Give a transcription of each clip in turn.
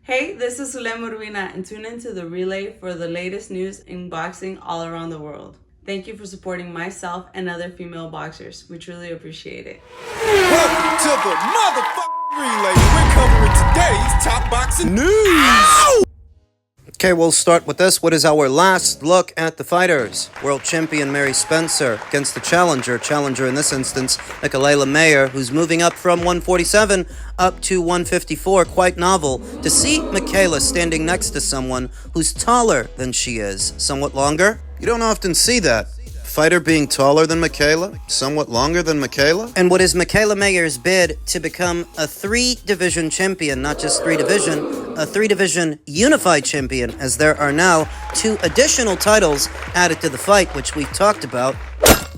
Hey, this is Zulem Urbina, and tune into the relay for the latest news in boxing all around the world. Thank you for supporting myself and other female boxers. We truly appreciate it. Welcome to the motherfucking relay. We're covering today's top boxing news. Ow! Okay, we'll start with this. What is our last look at the fighters? World champion Mary Spencer against the challenger in this instance, Mikaela Mayer, who's moving up from 147 up to 154. Quite novel to see Mikaela standing next to someone who's taller than she is. Somewhat longer? You don't often see that. Fighter being taller than Mikaela, somewhat longer than Mikaela. And what is Mikaela Mayer's bid to become a 3-division champion, not just 3-division, a 3-division unified champion, as there are now 2 additional titles added to the fight, which we've talked about.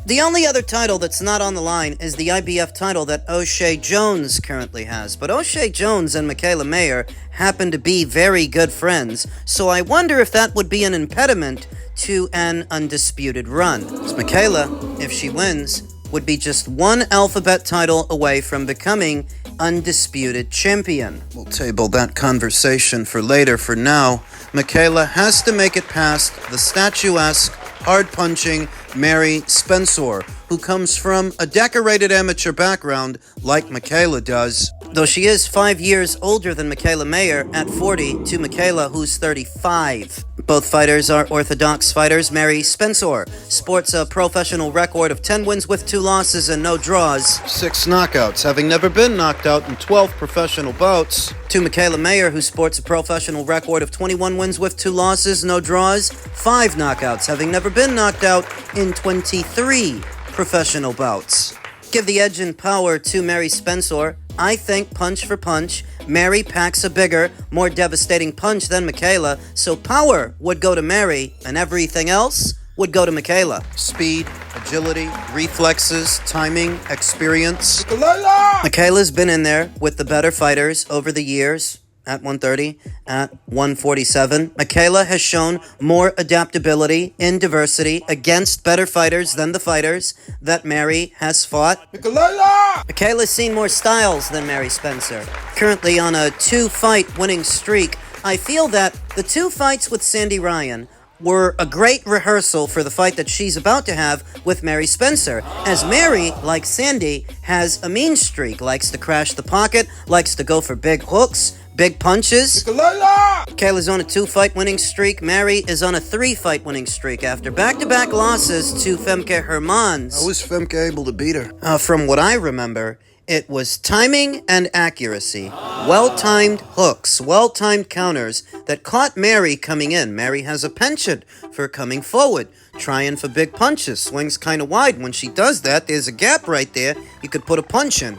The only other title that's not on the line is the IBF title that O'Shea Jones currently has. But O'Shea Jones and Mikaela Mayer happen to be very good friends, so I wonder if that would be an impediment to an undisputed run. As Mikaela, if she wins, would be just 1 alphabet title away from becoming undisputed champion. We'll table that conversation for later. For now, Mikaela has to make it past the statuesque, hard-punching Mary Spencer, who comes from a decorated amateur background like Mikaela does. Though she is 5 years older than Mikaela Mayer at 40 to Mikaela, who's 35. Both fighters are orthodox fighters. Mary Spencer sports a professional record of 10 wins with 2 losses and no draws. 6 knockouts, having never been knocked out in 12 professional bouts. To Mikaela Mayer, who sports a professional record of 21 wins with 2 losses, no draws, 5 knockouts, having never been knocked out in 23 professional bouts. Give the edge in power to Mary Spencer. I think punch for punch, Mary packs a bigger, more devastating punch than Mikaela, so power would go to Mary, and everything else would go to Mikaela. Speed, agility, reflexes, timing, experience. Mikaela's been in there with the better fighters over the years. At 130, at 147. Mikaela has shown more adaptability in diversity against better fighters than the fighters that Mary has fought. Mikaela's seen more styles than Mary Spencer. Currently on a 2-fight winning streak, I feel that the 2 fights with Sandy Ryan were a great rehearsal for the fight that she's about to have with Mary Spencer, as Mary, like Sandy, has a mean streak, likes to crash the pocket, likes to go for big hooks, big punches. Mikaela's on a 2-fight winning streak. Mary is on a 3-fight winning streak after back-to-back losses to Femke Hermans. How was Femke able to beat her? From what I remember, it was timing and accuracy. Well-timed hooks, well-timed counters that caught Mary coming in. Mary has a penchant for coming forward, trying for big punches. Swings kind of wide. When she does that, there's a gap right there. You could put a punch in.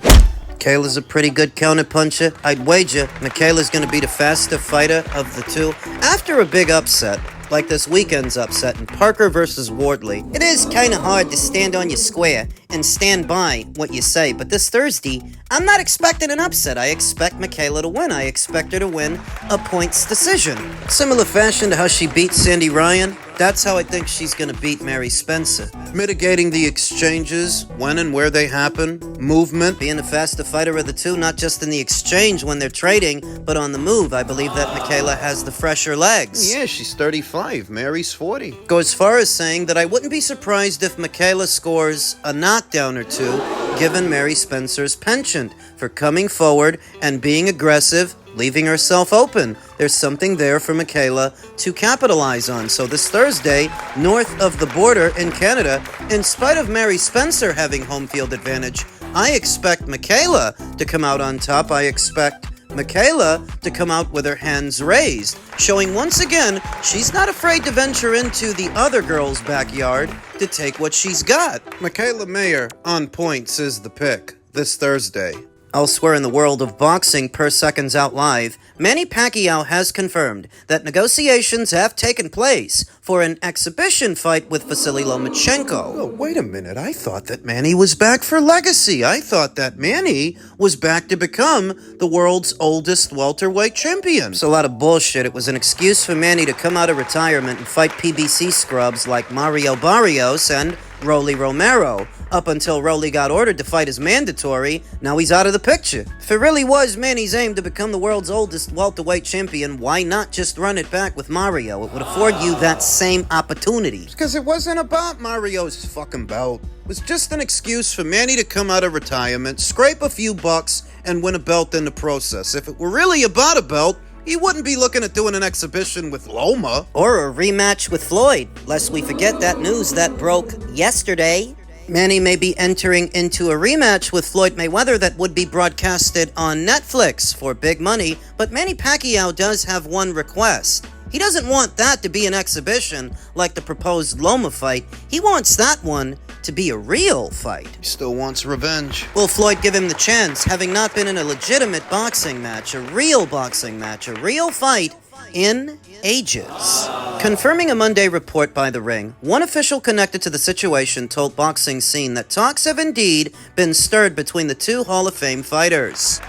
Mikaela's a pretty good counter-puncher. I'd wager Mikaela's going to be the faster fighter of the 2. After a big upset, like this weekend's upset in Parker versus Wardley, it is kind of hard to stand on your square and stand by what you say. But this Thursday, I'm not expecting an upset. I expect Mikaela to win. I expect her to win a points decision. Similar fashion to how she beat Sandy Ryan, that's how I think she's going to beat Mary Spencer. Mitigating the exchanges, when and where they happen, movement. Being the faster fighter of the 2, not just in the exchange when they're trading, but on the move. I believe that Mikaela has the fresher legs. Yeah, she's 35. Mary's 40. Go as far as saying that I wouldn't be surprised if Mikaela scores a knockdown or 2, given Mary Spencer's penchant for coming forward and being aggressive, leaving herself open. There's something there for Mikaela to capitalize on. So this Thursday, north of the border in Canada, in spite of Mary Spencer having home field advantage, I expect Mikaela to come out on top. I expect Mikaela to come out with her hands raised, showing once again she's not afraid to venture into the other girl's backyard to take what she's got. Mikaela Mayer on points is the pick this Thursday. Elsewhere in the world of boxing, per Seconds Out Live, Manny Pacquiao has confirmed that negotiations have taken place for an exhibition fight with Vasily Lomachenko. Oh, wait a minute. I thought that Manny was back for legacy. I thought that Manny was back to become the world's oldest welterweight champion. It's a lot of bullshit. It was an excuse for Manny to come out of retirement and fight PBC scrubs like Mario Barrios and Rolly Romero. Up until Rolly got ordered to fight as mandatory, now he's out of the picture. If it really was Manny's aim to become the world's oldest welterweight champion, why not just run it back with Mario? It would afford you that same opportunity. Because it wasn't about Mario's fucking belt. It was just an excuse for Manny to come out of retirement, scrape a few bucks, and win a belt in the process. If it were really about a belt, he wouldn't be looking at doing an exhibition with Loma. Or a rematch with Floyd, lest we forget that news that broke yesterday. Manny may be entering into a rematch with Floyd Mayweather that would be broadcasted on Netflix for big money, but Manny Pacquiao does have one request. He doesn't want that to be an exhibition like the proposed Loma fight. He wants that one to be a real fight. He still wants revenge. Will Floyd give him the chance, having not been in a legitimate boxing match, a real fight in ages? Confirming a Monday report by The Ring, one official connected to the situation told Boxing Scene that talks have indeed been stirred between the two Hall of Fame fighters.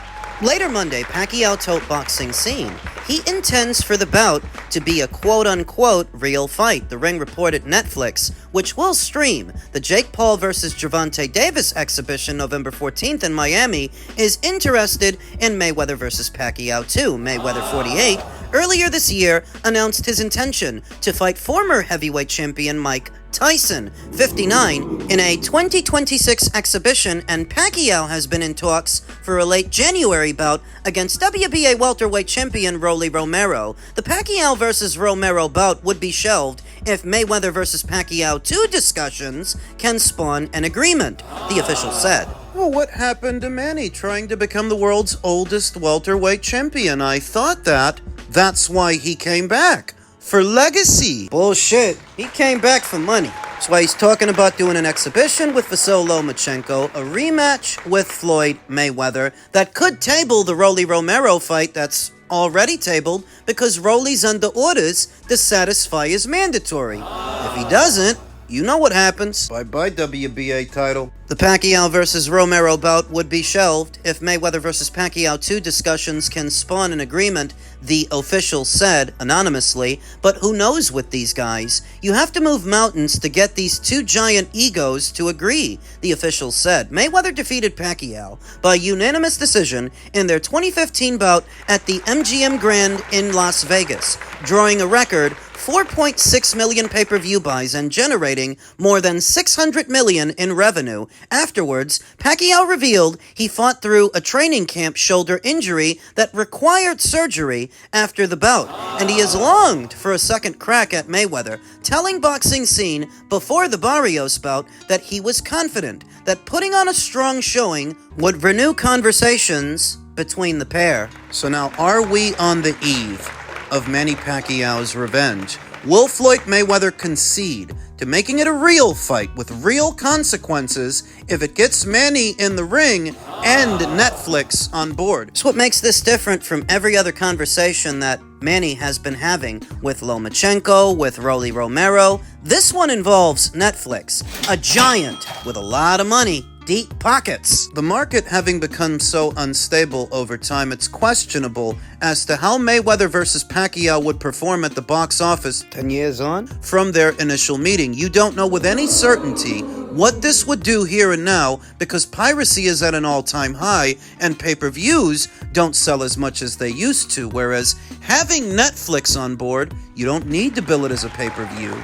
Later Monday, Pacquiao told Boxing Scene he intends for the bout to be a quote-unquote real fight. The Ring reported Netflix, which will stream the Jake Paul vs. Gervonta Davis exhibition November 14th in Miami, is interested in Mayweather vs. Pacquiao too. Mayweather, 48, earlier this year announced his intention to fight former heavyweight champion Mike Tyson, 59, in a 2026 exhibition, and Pacquiao has been in talks for a late January bout against WBA welterweight champion Rolly Romero. The Pacquiao vs. Romero bout would be shelved if Mayweather vs. Pacquiao 2 discussions can spawn an agreement, the official said. Well, what happened to Manny trying to become the world's oldest welterweight champion? I thought that's why he came back. For legacy. Bullshit. He came back for money. That's why he's talking about doing an exhibition with Vasyl Lomachenko, a rematch with Floyd Mayweather that could table the Rolly Romero fight that's already tabled because Rolly's under orders to satisfy his mandatory. If he doesn't, you know what happens. Bye-bye, WBA title. The Pacquiao vs. Romero bout would be shelved if Mayweather vs. Pacquiao 2 discussions can spawn an agreement, the official said anonymously. But who knows with these guys? You have to move mountains to get these two giant egos to agree, the official said. Mayweather defeated Pacquiao by unanimous decision in their 2015 bout at the MGM Grand in Las Vegas, drawing a record 4.6 million pay-per-view buys and generating more than $600 million in revenue. Afterwards, Pacquiao revealed he fought through a training camp shoulder injury that required surgery after the bout, and he has longed for a second crack at Mayweather, telling Boxing Scene before the Barrios bout that he was confident that putting on a strong showing would renew conversations between the pair. So now, are we on the eve of Manny Pacquiao's revenge? Will Floyd Mayweather concede to making it a real fight with real consequences if it gets Manny in the ring and Netflix on board? It's what makes this different from every other conversation that Manny has been having with Lomachenko, with Rolly Romero. This one involves Netflix, a giant with a lot of money, deep pockets. The market having become so unstable over time, it's questionable as to how Mayweather versus Pacquiao would perform at the box office 10 years on? From their initial meeting. You don't know with any certainty what this would do here and now because piracy is at an all-time high and pay-per-views don't sell as much as they used to, whereas having Netflix on board, you don't need to bill it as a pay-per-view.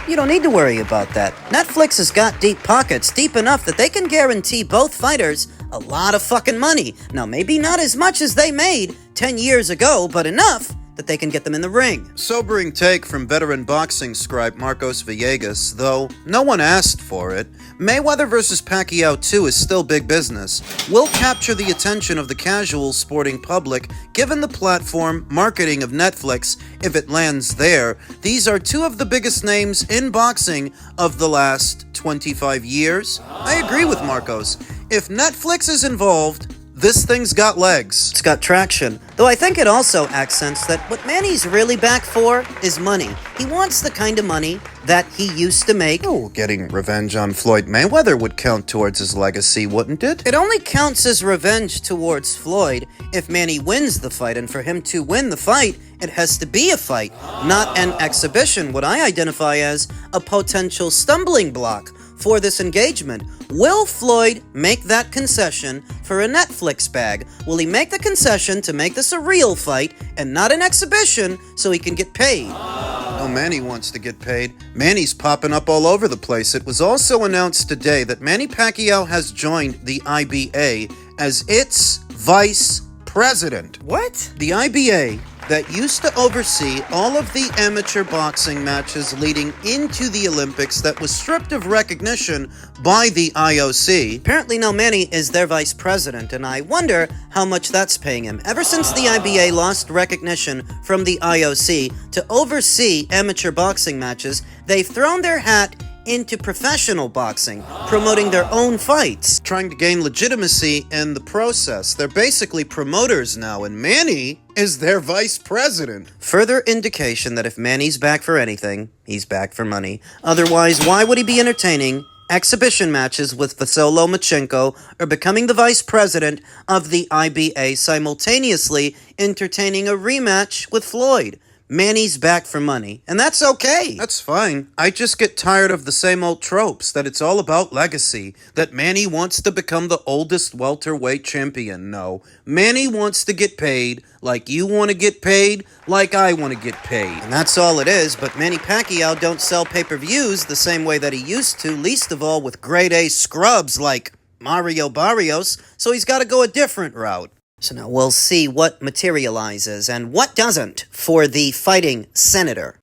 You don't need to worry about that. Netflix has got deep pockets, deep enough that they can guarantee both fighters a lot of fucking money. Now, maybe not as much as they made 10 years ago, but enough that they can get them in the ring. Sobering take from veteran boxing scribe Marcos Villegas, though no one asked for it. Mayweather vs. Pacquiao 2 is still big business. Will capture the attention of the casual sporting public, given the platform marketing of Netflix, if it lands there. These are two of the biggest names in boxing of the last 25 years. I agree with Marcos. If Netflix is involved, this thing's got legs. It's got traction. Though I think it also accents that what Manny's really back for is money. He wants the kind of money that he used to make. Oh, getting revenge on Floyd Mayweather would count towards his legacy, wouldn't it? It only counts as revenge towards Floyd if Manny wins the fight, and for him to win the fight, it has to be a fight, not an exhibition, what I identify as a potential stumbling block for this engagement. Will Floyd make that concession for a Netflix bag? Will he make the concession to make this a real fight and not an exhibition so he can get paid? Oh, Manny wants to get paid. Manny's popping up all over the place. It was also announced today that Manny Pacquiao has joined the IBA as its vice president. What? The IBA, that used to oversee all of the amateur boxing matches leading into the Olympics, that was stripped of recognition by the IOC. Apparently now Manny is their vice president, and I wonder how much that's paying him. Ever since the IBA lost recognition from the IOC to oversee amateur boxing matches, they've thrown their hat into professional boxing, promoting their own fights. Trying to gain legitimacy in the process. They're basically promoters now, and Manny is their vice president. Further indication that if Manny's back for anything, he's back for money. Otherwise, why would he be entertaining exhibition matches with Vasyl Lomachenko or becoming the vice president of the IBA, simultaneously entertaining a rematch with Floyd? Manny's back for money, and that's okay. That's fine. I just get tired of the same old tropes, that it's all about legacy, that Manny wants to become the oldest welterweight champion. No, Manny wants to get paid like you want to get paid, like I want to get paid. And that's all it is, but Manny Pacquiao don't sell pay-per-views the same way that he used to, least of all with grade A scrubs like Mario Barrios, so he's got to go a different route. So now we'll see what materializes and what doesn't for the fighting senator.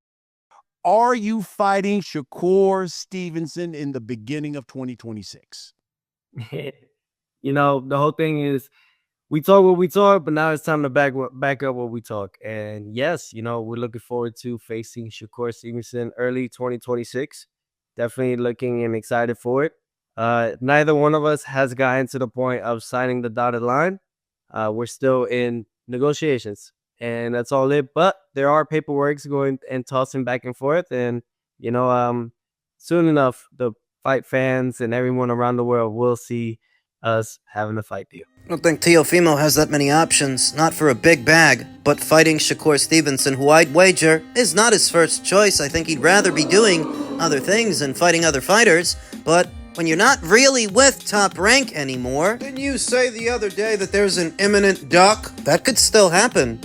Are you fighting Shakur Stevenson in the beginning of 2026? You know, the whole thing is we talk what we talk, but now it's time to back up what we talk. And yes, you know, we're looking forward to facing Shakur Stevenson early 2026. Definitely looking and excited for it. Neither one of us has gotten to the point of signing the dotted line. We're still in negotiations, and that's all it. But there are paperworks going and tossing back and forth, and you know, soon enough, the fight fans and everyone around the world will see us having a fight deal. I don't think Teofimo has that many options, not for a big bag, but fighting Shakur Stevenson, who I'd wager is not his first choice. I think he'd rather be doing other things and fighting other fighters, but when you're not really with Top Rank anymore... Didn't you say the other day that there's an imminent duck? That could still happen.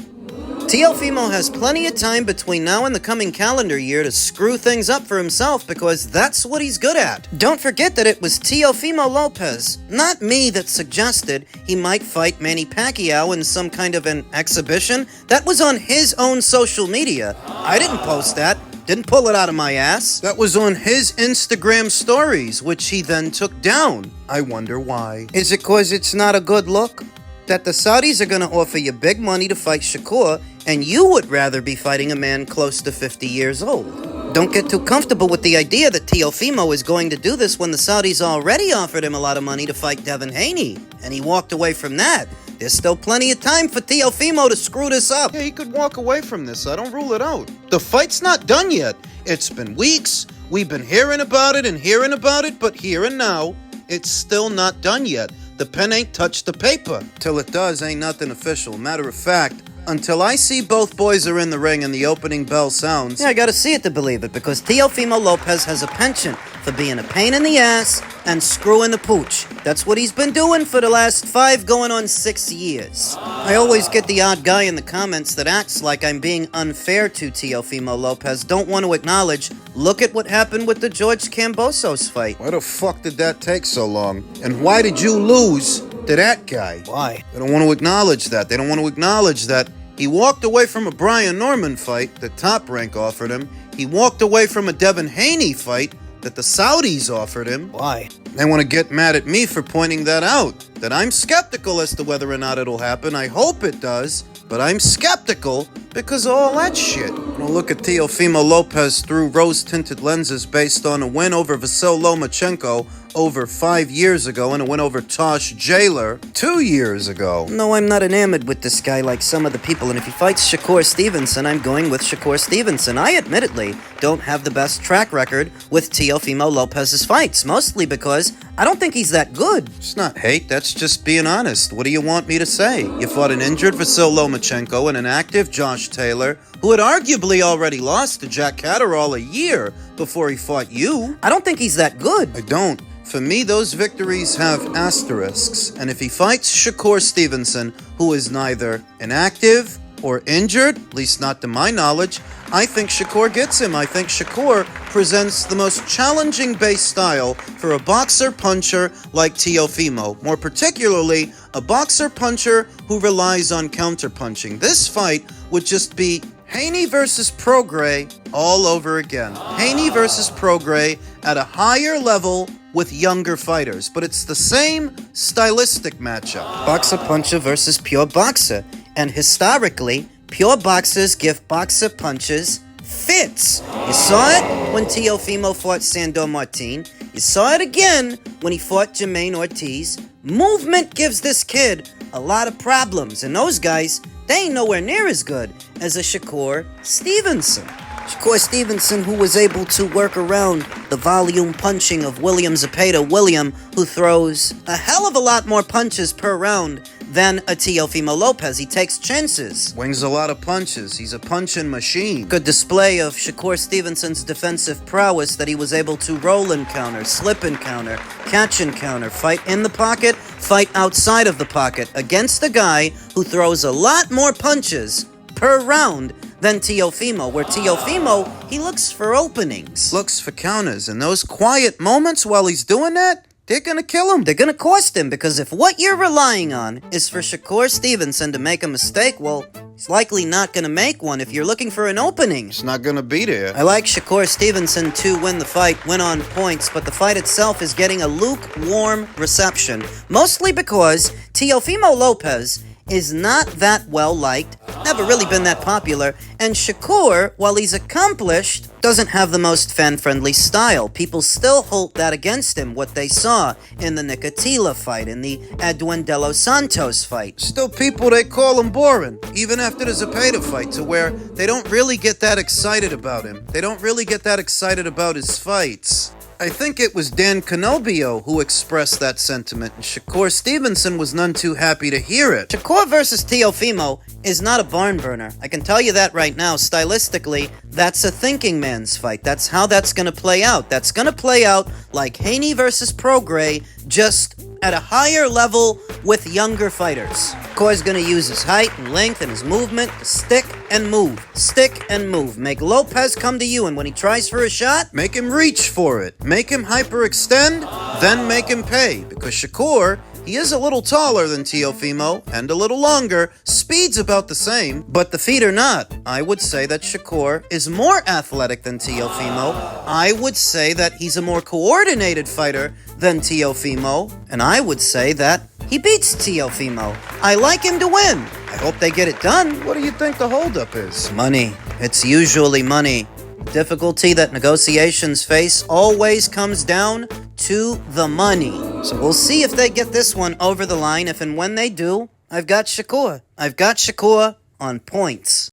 Teofimo has plenty of time between now and the coming calendar year to screw things up for himself because that's what he's good at. Don't forget that it was Teofimo Lopez, not me, that suggested he might fight Manny Pacquiao in some kind of an exhibition. That was on his own social media. I didn't post that. Didn't pull it out of my ass. That was on his Instagram stories, which he then took down. I wonder why. Is it cause it's not a good look? That the Saudis are gonna offer you big money to fight Shakur, and you would rather be fighting a man close to 50 years old. Don't get too comfortable with the idea that Teofimo is going to do this when the Saudis already offered him a lot of money to fight Devin Haney, and he walked away from that. There's still plenty of time for Teofimo to screw this up. Yeah, he could walk away from this. I don't rule it out. The fight's not done yet. It's been weeks. We've been hearing about it, but here and now, it's still not done yet. The pen ain't touched the paper. Till it does, ain't nothing official. Matter of fact, until I see both boys are in the ring and the opening bell sounds... Yeah, I gotta see it to believe it, because Teofimo Lopez has a penchant for being a pain in the ass and screwing the pooch. That's what he's been doing for the last 5 going on 6 years. I always get the odd guy in the comments that acts like I'm being unfair to Teofimo Lopez. Don't want to acknowledge, look at what happened with the George Kambosos fight. Why the fuck did that take so long? And why did you lose to that guy? Why? They don't want to acknowledge that. They don't want to acknowledge that he walked away from a Brian Norman fight that Top Rank offered him. He walked away from a Devin Haney fight that the Saudis offered him. Why? They want to get mad at me for pointing that out. That I'm skeptical as to whether or not it'll happen. I hope it does, but I'm skeptical because of all that shit. Now look at Teofimo Lopez through rose-tinted lenses based on a win over Vasyl Lomachenko over 5 years ago and a win over Tosh Jailer 2 years ago. No, I'm not enamored with this guy like some of the people, and if he fights Shakur Stevenson, I'm going with Shakur Stevenson. I admittedly don't have the best track record with Teofimo Lopez's fights, mostly because I don't think he's that good. It's not hate, that's just being honest. What do you want me to say? You fought an injured Vasil Lomachenko and an active Josh Taylor, who had arguably already lost to Jack Catterall a year before he fought you. I don't think he's that good. I don't. For me, those victories have asterisks, and if he fights Shakur Stevenson, who is neither inactive or injured, at least not to my knowledge, I think Shakur gets him. I think Shakur presents the most challenging base style for a boxer-puncher like Teofimo, more particularly a boxer-puncher who relies on counterpunching. This fight would just be Haney versus Prograis all over again. Haney versus Prograis at a higher level with younger fighters, but it's the same stylistic matchup. Boxer puncher versus pure boxer. And historically, pure boxers give boxer punches fits. You saw it when Teofimo fought Sandor Martin. You saw it again when he fought Jermaine Ortiz. Movement gives this kid a lot of problems, and those guys, they ain't nowhere near as good as a Shakur Stevenson. Shakur Stevenson, who was able to work around the volume punching of William Zepeda. William, who throws a hell of a lot more punches per round than a Teofimo Lopez. He takes chances. Swings a lot of punches. He's a punching machine. Good display of Shakur Stevenson's defensive prowess that he was able to roll and counter, slip and counter, catch and counter, fight in the pocket, fight outside of the pocket against a guy who throws a lot more punches per round than Teofimo, where Teofimo, he looks for openings. Looks for counters, and those quiet moments while he's doing that, they're gonna kill him. They're gonna cost him, because if what you're relying on is for Shakur Stevenson to make a mistake, well, he's likely not gonna make one if you're looking for an opening. It's not gonna be there. I like Shakur Stevenson to win the fight, win on points, but the fight itself is getting a lukewarm reception, mostly because Teofimo Lopez is not that well liked, never really been that popular, and Shakur, while he's accomplished, doesn't have the most fan-friendly style. People still hold that against him, what they saw in the Nicotila fight, in the Edwin De Los Santos fight. Still people, they call him boring, even after the Zepeda fight, to where they don't really get that excited about him. They don't really get that excited about his fights. I think it was Dan Canobio who expressed that sentiment, and Shakur Stevenson was none too happy to hear it. Shakur versus Teofimo is not a barn burner. I can tell you that right now. Stylistically, that's a thinking man's fight. That's how that's going to play out. That's going to play out like Haney versus Prograis, just at a higher level with younger fighters. Shakur's going to use his height and length and his movement to stick and move. Stick and move. Make Lopez come to you, and when he tries for a shot, make him reach for it. Make him hyperextend, then make him pay. Because Shakur, he is a little taller than Teofimo, and a little longer. Speed's about the same, but the feet are not. I would say that Shakur is more athletic than Teofimo. I would say that he's a more coordinated fighter than Teofimo, and I would say that he beats Teofimo. I like him to win. I hope they get it done. What do you think the holdup is? Money. It's usually money. Difficulty that negotiations face always comes down to the money. So we'll see if they get this one over the line. If and when they do, I've got Shakur. I've got Shakur on points.